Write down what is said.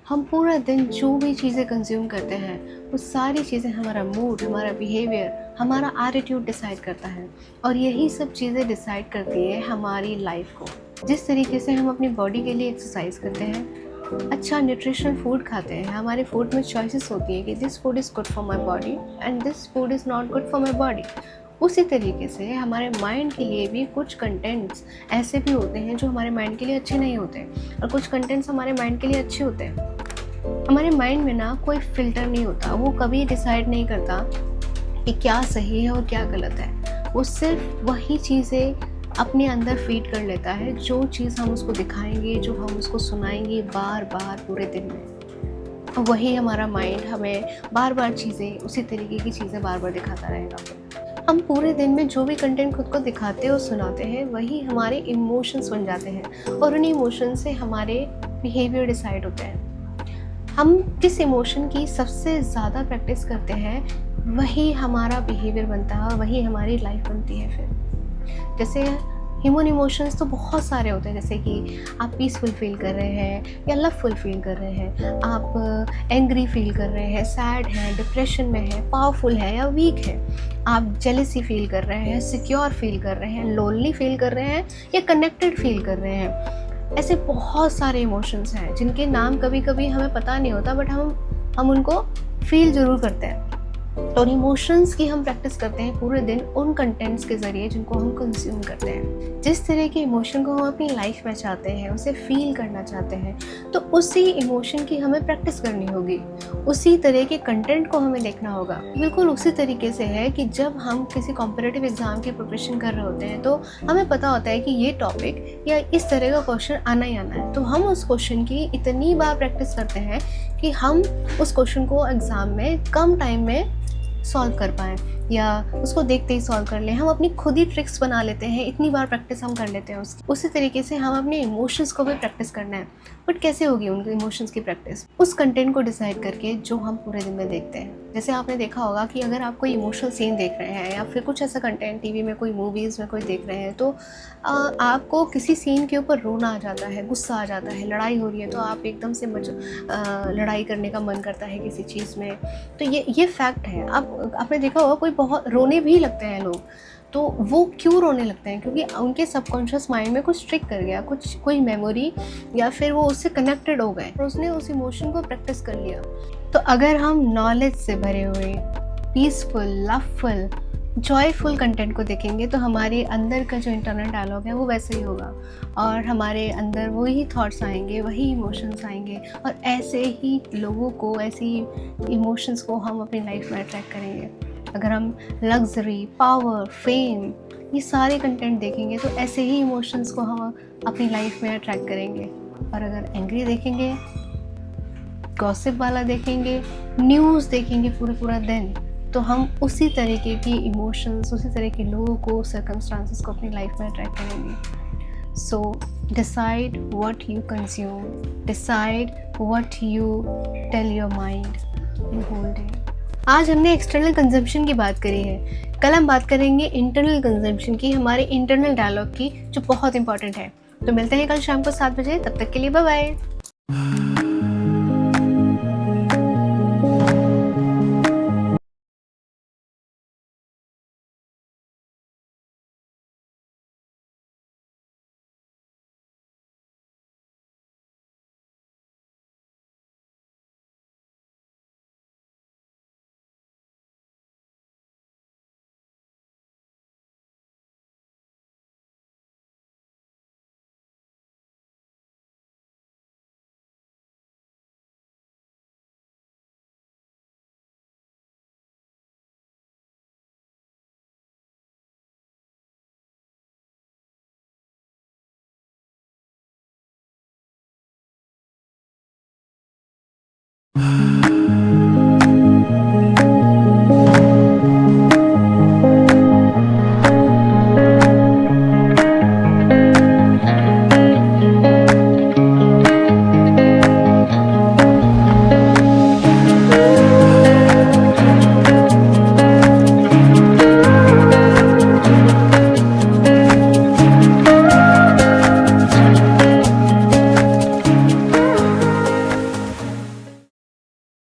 हम पूरा दिन जो भी चीज़ें कंज़्यूम करते हैं, वो सारी चीज़ें हमारा मूड, हमारा बिहेवियर, हमारा एटीट्यूड डिसाइड करता है और यही सब चीज़ें डिसाइड करती है हमारी लाइफ को। जिस तरीके से हम अपनी बॉडी के लिए एक्सरसाइज करते हैं, अच्छा न्यूट्रिशनल फूड खाते हैं, हमारे फूड में चॉइसेस होती है कि this food is good for my body and this food is not good for my body. उसी तरीके से हमारे माइंड के लिए भी कुछ कंटेंट्स ऐसे भी होते हैं जो हमारे माइंड के लिए अच्छे नहीं होते और कुछ कंटेंट्स हमारे माइंड के लिए अच्छे होते हैं। हमारे माइंड में ना कोई फ़िल्टर नहीं होता, वो कभी डिसाइड नहीं करता कि क्या सही है और क्या गलत है। वो सिर्फ़ वही चीज़ें अपने अंदर फ़ीड कर लेता है, जो चीज़ हम उसको दिखाएँगे, जो हम उसको सुनाएँगे बार-बार पूरे दिन में। वही हमारा माइंड हमें बार-बार चीज़ें, उसी तरीके की चीज़ें बार-बार दिखाता रहेगा। हम पूरे दिन में जो भी कंटेंट खुद को दिखाते और सुनाते हैं, वही हमारे इमोशंस बन जाते हैं और उन्हीं इमोशंस से हमारे बिहेवियर डिसाइड होते हैं। हम किस इमोशन की सबसे ज़्यादा प्रैक्टिस करते हैं, वही हमारा बिहेवियर बनता है और वही हमारी लाइफ बनती है फिर। जैसे ह्यूमन इमोशंस तो बहुत सारे होते हैं, जैसे कि आप पीसफुल फ़ील कर रहे हैं या लवफुल फ़ील कर रहे हैं, आप एंग्री फ़ील कर रहे हैं, सैड हैं, डिप्रेशन में हैं, पावरफुल हैं या वीक हैं, आप जेलसी फ़ील कर रहे हैं, सिक्योर फ़ील कर रहे हैं, लोनली फ़ील कर रहे हैं या कनेक्टेड फ़ील कर रहे हैं। ऐसे बहुत सारे इमोशंस हैं जिनके नाम कभी-कभी हमें पता नहीं होता, बट हम उनको फ़ील ज़रूर करते हैं। और इमोशंस की हम प्रैक्टिस करते हैं पूरे दिन उन कंटेंट्स के ज़रिए जिनको हम कंज्यूम करते हैं। जिस तरह के इमोशन को हम अपनी लाइफ में चाहते हैं, उसे फ़ील करना चाहते हैं, तो उसी इमोशन की हमें प्रैक्टिस करनी होगी। उसी तरह के कंटेंट को हमें देखना होगा। बिल्कुल उसी तरीके से है कि जब हम किसी कॉम्पिटिटिव एग्ज़ाम की प्रिपरेशन कर रहे होते हैं, तो हमें पता होता है कि ये टॉपिक या इस तरह का क्वेश्चन आना ही आना है। तो हम उस क्वेश्चन की इतनी बार प्रैक्टिस करते हैं कि हम उस क्वेश्चन को एग्ज़ाम में कम टाइम में सॉल्व कर पाएँ या उसको देखते ही सॉल्व कर लें। हम अपनी खुद ही ट्रिक्स बना लेते हैं, इतनी बार प्रैक्टिस हम कर लेते हैं उसकी। उसी तरीके से हम अपने इमोशंस को भी प्रैक्टिस करना है। बट कैसे होगी उनके इमोशंस की प्रैक्टिस? उस कंटेंट को डिसाइड करके जो हम पूरे दिन में देखते हैं। जैसे आपने देखा होगा कि अगर आप कोई इमोशनल सीन देख रहे हैं या फिर कुछ ऐसा कंटेंट टीवी में, कोई मूवीज़ में कोई देख रहे हैं, तो आपको किसी सीन के ऊपर रोना आ जाता है, गुस्सा आ जाता है, लड़ाई हो रही है तो आप एकदम से लड़ाई करने का मन करता है किसी चीज़ में। तो ये फैक्ट है। अब आपने देखा होगा कोई बहुत रोने भी लगते हैं लोग, तो वो क्यों रोने लगते हैं? क्योंकि उनके सबकॉन्शियस माइंड में कुछ ट्रिक कर गया, कुछ कोई मेमोरी या फिर वो उससे कनेक्टेड हो गए और उसने उस इमोशन को प्रैक्टिस कर लिया। तो अगर हम नॉलेज से भरे हुए पीसफुल, लवफुल, जॉयफुल कंटेंट को देखेंगे, तो हमारे अंदर का जो इंटरनल डायलॉग है वो वैसे ही होगा और हमारे अंदर वही थॉट्स आएंगे, वही इमोशंस आएंगे और ऐसे ही लोगों को, ऐसी इमोशंस को हम अपनी लाइफ में अट्रैक्ट करेंगे। अगर हम लग्जरी, पावर, फेम, ये सारे कंटेंट देखेंगे तो ऐसे ही इमोशंस को हम अपनी लाइफ में अट्रैक्ट करेंगे। और अगर एंग्री देखेंगे, गॉसिप वाला देखेंगे, न्यूज़ देखेंगे पूरा दिन, तो हम उसी तरीके की इमोशंस, उसी तरह के लोगों को, सर्कमस्टांसेस को अपनी लाइफ में अट्रैक्ट करेंगे। So decide what you consume, decide what you tell your mind in whole day. आज हमने एक्सटर्नल कंजम्पशन की बात करी है, कल हम बात करेंगे इंटरनल कंजम्पशन की, हमारे इंटरनल डायलॉग की, जो बहुत इंपॉर्टेंट है। तो मिलते हैं कल शाम को 7 बजे, तब तक के लिए बाय बाय।